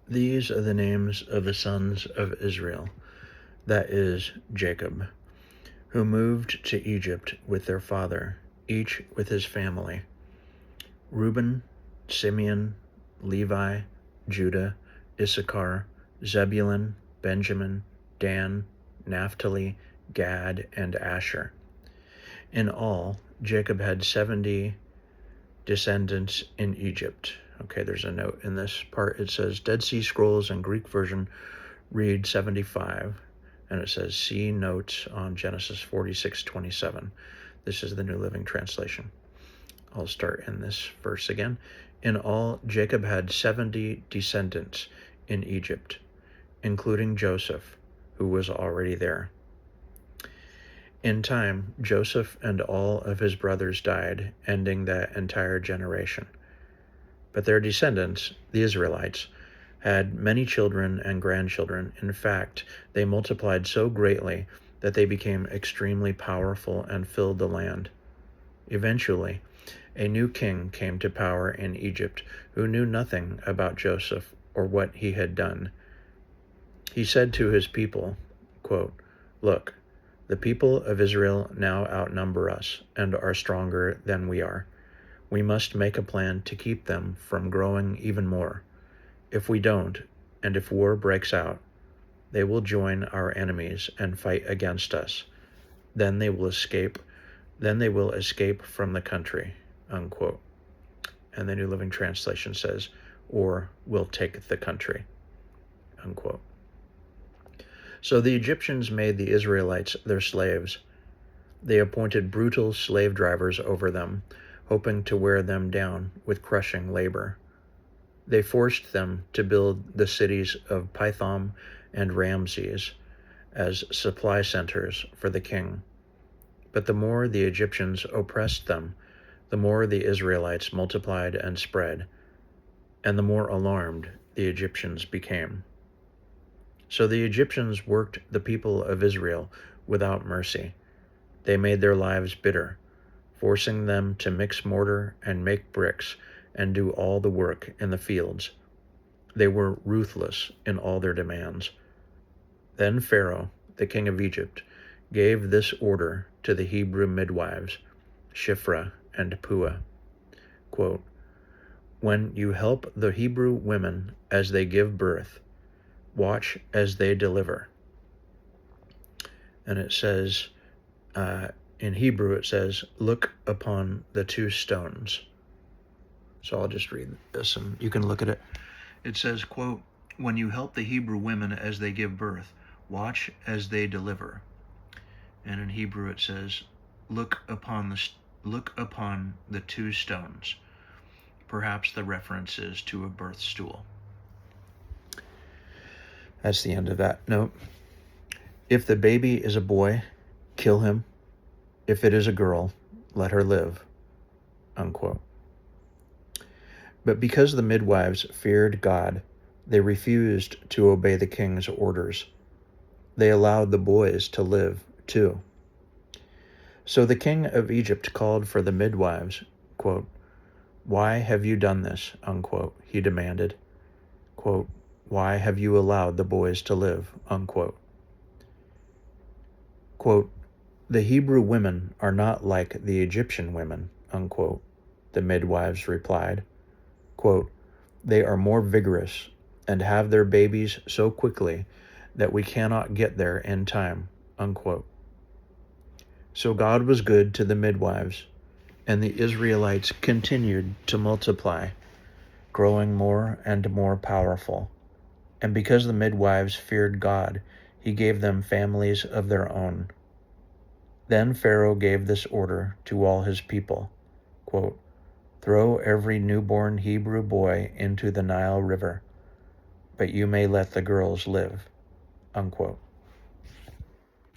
These are the names of the sons of Israel, that is, Jacob, who moved to Egypt with their father, each with his family: Reuben, Simeon, Levi, Judah, Issachar, Zebulun, Benjamin, Dan, Naphtali, Gad, and Asher. In all, Jacob had 70 descendants in Egypt. Okay, there's a note in this part. It says Dead Sea Scrolls and Greek version read 75, and it says see notes on Genesis 46:27. This is the New Living Translation. I'll start in this verse again. In all, Jacob had 70 descendants in Egypt, including Joseph, who was already there. In time, Joseph and all of his brothers died, ending that entire generation. But their descendants, the Israelites, had many children and grandchildren. In fact, they multiplied so greatly that they became extremely powerful and filled the land. Eventually, a new king came to power in Egypt who knew nothing about Joseph or what he had done. He said to his people, quote, "Look, the people of Israel now outnumber us and are stronger than we are. We must make a plan to keep them from growing even more. If we don't, and if war breaks out, they will join our enemies and fight against us. Then they will escape from the country," unquote. And the New Living Translation says, "or will take the country," unquote. So the Egyptians made the Israelites their slaves. They appointed brutal slave drivers over them, hoping to wear them down with crushing labor. They forced them to build the cities of Pithom and Ramses as supply centers for the king. But the more the Egyptians oppressed them, the more the Israelites multiplied and spread, and the more alarmed the Egyptians became. So the Egyptians worked the people of Israel without mercy. They made their lives bitter, forcing them to mix mortar and make bricks and do all the work in the fields. They were ruthless in all their demands. Then Pharaoh, the king of Egypt, gave this order to the Hebrew midwives, Shiphrah and Puah, quote, "When you help the Hebrew women as they give birth, watch as they deliver." And it says, in Hebrew it says, "Look upon the two stones." So I'll just read this and you can look at it. It says, quote, "When you help the Hebrew women as they give birth, watch as they deliver." And in Hebrew it says, look upon the two stones. Perhaps the reference is to a birth stool. That's the end of that note. If the baby is a boy, kill him. If it is a girl, let her live, unquote. But because the midwives feared God, they refused to obey the king's orders. They allowed the boys to live too. So the king of Egypt called for the midwives, quote, "Why have you done this?" unquote, he demanded. Quote, "Why have you allowed the boys to live?" unquote. Quote, "The Hebrew women are not like the Egyptian women," unquote, the midwives replied. Quote, "They are more vigorous and have their babies so quickly that we cannot get there in time," unquote. So God was good to the midwives, and the Israelites continued to multiply, growing more and more powerful. And because the midwives feared God, he gave them families of their own. Then Pharaoh gave this order to all his people, quote, "Throw every newborn Hebrew boy into the Nile River, but you may let the girls live," unquote.